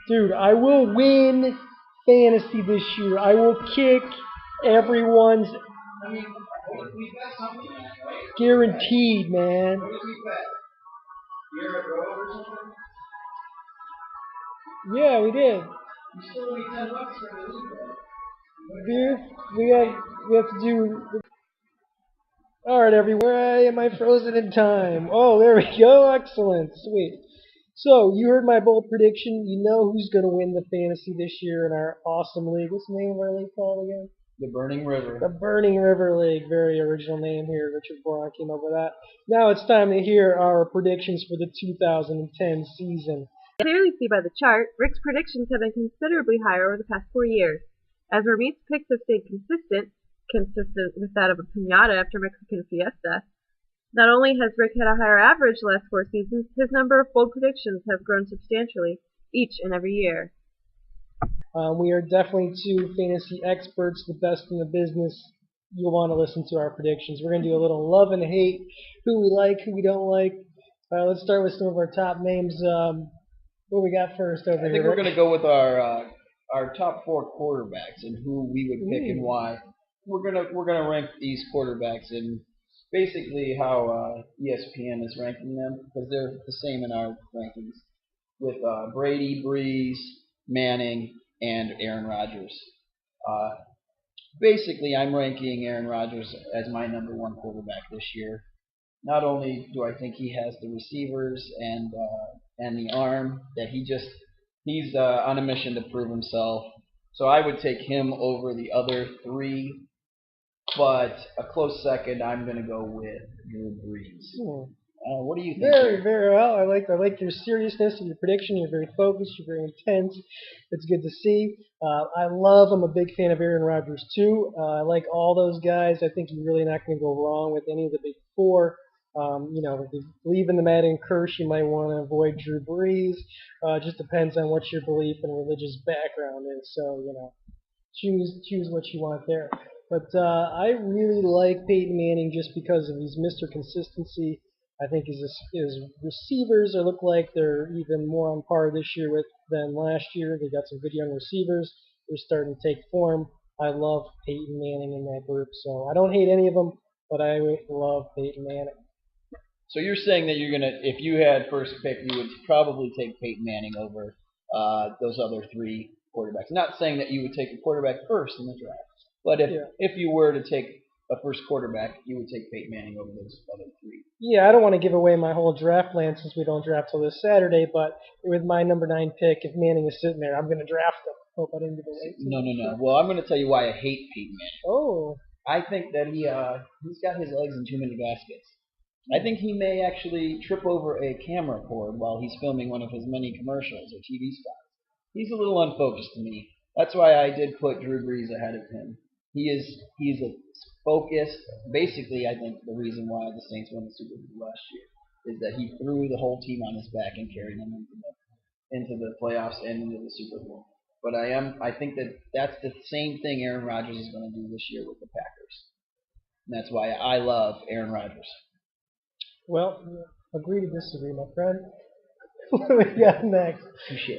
Dude, I will win fantasy this year. I will kick everyone's guaranteed, man. Yeah, we did. Dude, we have to do. All right, everyone. Where am I frozen in time? Oh, there we go. Excellent. Sweet. So, you heard my bold prediction. You know who's going to win the fantasy this year in our awesome league. What's the name of our league called again? The Burning River. The Burning River League. Very original name here. Richard Boron came up with that. Now it's time to hear our predictions for the 2010 season. Clearly see by the chart, Rick's predictions have been considerably higher over the past 4 years. As Ramit's picks have stayed consistent with that of a pinata after Mexican fiesta, not only has Rick had a higher average the last 4 seasons, his number of bold predictions has grown substantially each and every year. We are definitely two fantasy experts, the best in the business. You'll want to listen to our predictions. We're going to do a little love and hate, who we like, who we don't like. Let's start with some of our top names. What we got first over here? I think we're going to go with our top 4 quarterbacks and who we would pick and why. We're gonna rank these quarterbacks in basically how ESPN is ranking them, because they're the same in our rankings, with Brady, Breeze, Manning, and Aaron Rodgers. Basically, I'm ranking Aaron Rodgers as my number 1 quarterback this year. Not only do I think he has the receivers and the arm that he's on a mission to prove himself. So I would take him over the other 3. But a close second, I'm going to go with Drew Brees. What do you think? Very, very well. I like your seriousness of your prediction. You're very focused. You're very intense. It's good to see. I'm a big fan of Aaron Rodgers too. I like all those guys. I think you're really not going to go wrong with any of the big 4. If you believe in the Madden curse, you might want to avoid Drew Brees. Just depends on what your belief and religious background is. So, choose what you want there. But I really like Peyton Manning just because of his Mr. Consistency. I think his receivers look like they're even more on par this year than last year. They got some good young receivers. They're starting to take form. I love Peyton Manning in that group. So I don't hate any of them, but I love Peyton Manning. So you're saying that if you had first pick, you would probably take Peyton Manning over those other 3 quarterbacks. Not saying that you would take a quarterback first in the draft. But if you were to take a first quarterback, you would take Peyton Manning over those other 3. Yeah, I don't want to give away my whole draft plan since we don't draft till this Saturday, but with my number 9 pick, if Manning is sitting there, I'm going to draft him. Hope I didn't give away. No. Well, I'm going to tell you why I hate Peyton Manning. Oh. I think that he's got his eggs in too many baskets. I think he may actually trip over a camera cord while he's filming one of his many commercials or TV spots. He's a little unfocused to me. That's why I did put Drew Brees ahead of him. He's a focused. Basically, I think the reason why the Saints won the Super Bowl last year is that he threw the whole team on his back and carried them into the playoffs and into the Super Bowl. But I think that's the same thing Aaron Rodgers is going to do this year with the Packers. And that's why I love Aaron Rodgers. Well, agree to disagree, my friend. What do we got next? Touche.